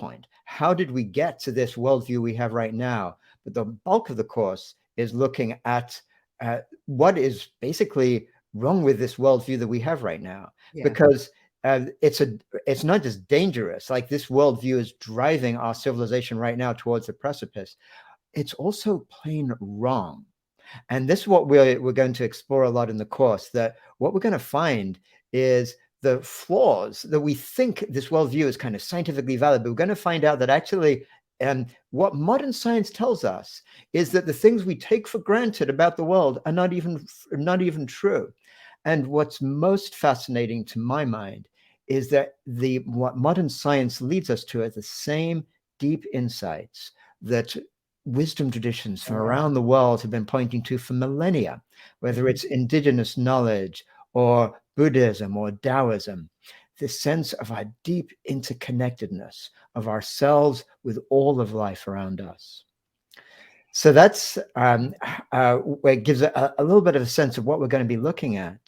point. How did we get to this worldview we have right now? But the bulk of the course is looking at what is basically wrong with this worldview that we have right now, because it's not just dangerous, like this worldview is driving our civilization right now towards the precipice. It's also plain wrong. And this is what we're going to explore a lot in the course, that what we're going to find is the flaws that we think this worldview is kind of scientifically valid, but we're going to find out that actually what modern science tells us is that the things we take for granted about the world are not even true. And what's most fascinating to my mind is that what modern science leads us to are the same deep insights that wisdom traditions from around the world have been pointing to for millennia, whether it's indigenous knowledge or Buddhism or Taoism, this sense of our deep interconnectedness of ourselves with all of life around us. So that's it gives a little bit of a sense of what we're going to be looking at.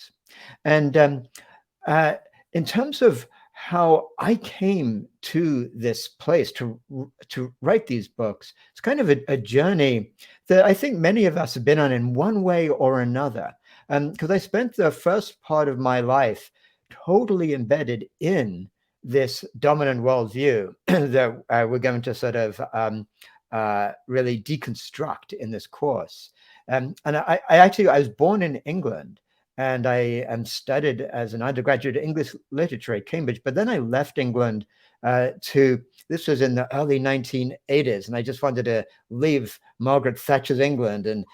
And in terms of how I came to this place to write these books, it's kind of a journey that I think many of us have been on in one way or another. Because I spent the first part of my life totally embedded in this dominant worldview that we're going to sort of really deconstruct in this course. And I was born in England, and I studied as an undergraduate English literature at Cambridge, but then I left England this was in the early 1980s, and I just wanted to leave Margaret Thatcher's England. And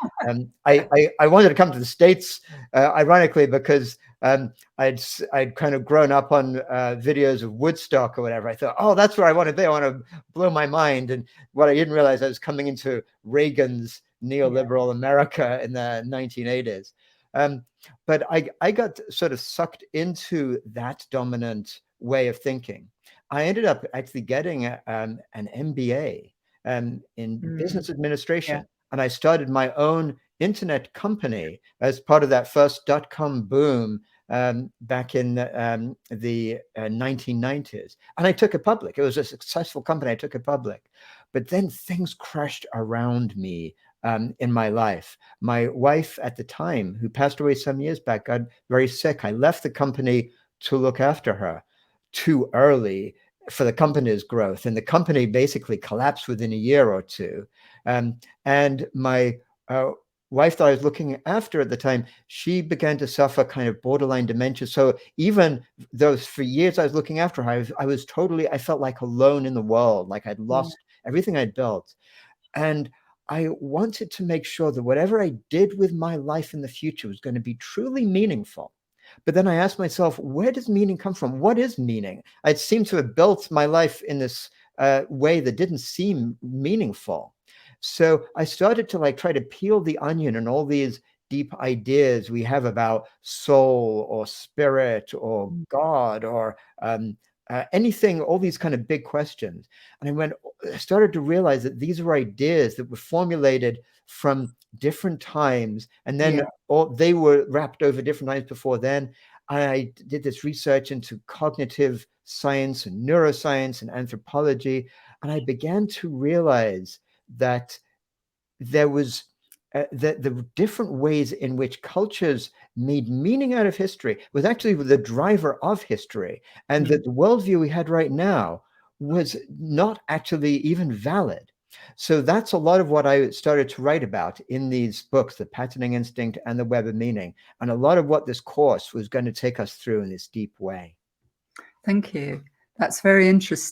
I wanted to come to the States, ironically, because I'd kind of grown up on videos of Woodstock or whatever. I thought, oh, that's where I want to be. I want to blow my mind. And what I didn't realize, I was coming into Reagan's neoliberal America in the 1980s. But I got sort of sucked into that dominant way of thinking. I ended up actually getting an MBA in business administration, and I started my own internet company as part of that first .com boom back in the 1990s. And I took it public. It was a successful company. I took it public. But then things crashed around me in my life. My wife at the time, who passed away some years back, got very sick. I left the company to look after her too early for the company's growth. And the company basically collapsed within a year or two. And my wife that I was looking after at the time, she began to suffer kind of borderline dementia. So even though for years I was looking after her, I felt like alone in the world, like I'd lost everything I'd built. And I wanted to make sure that whatever I did with my life in the future was going to be truly meaningful. But then I asked myself, where does meaning come from? What is meaning? I seem to have built my life in this way that didn't seem meaningful. So I started to try to peel the onion and all these deep ideas we have about soul or spirit or God or anything, all these kind of big questions. And I started to realize that these were ideas that were formulated from different times, and then they were wrapped over different times before then. I did this research into cognitive science and neuroscience and anthropology, and I began to realize that there was the different ways in which cultures made meaning out of history was actually the driver of history, and that the worldview we had right now was not actually even valid. So that's a lot of what I started to write about in these books, The Patterning Instinct and The Web of Meaning, and a lot of what this course was going to take us through in this deep way. Thank you. That's very interesting.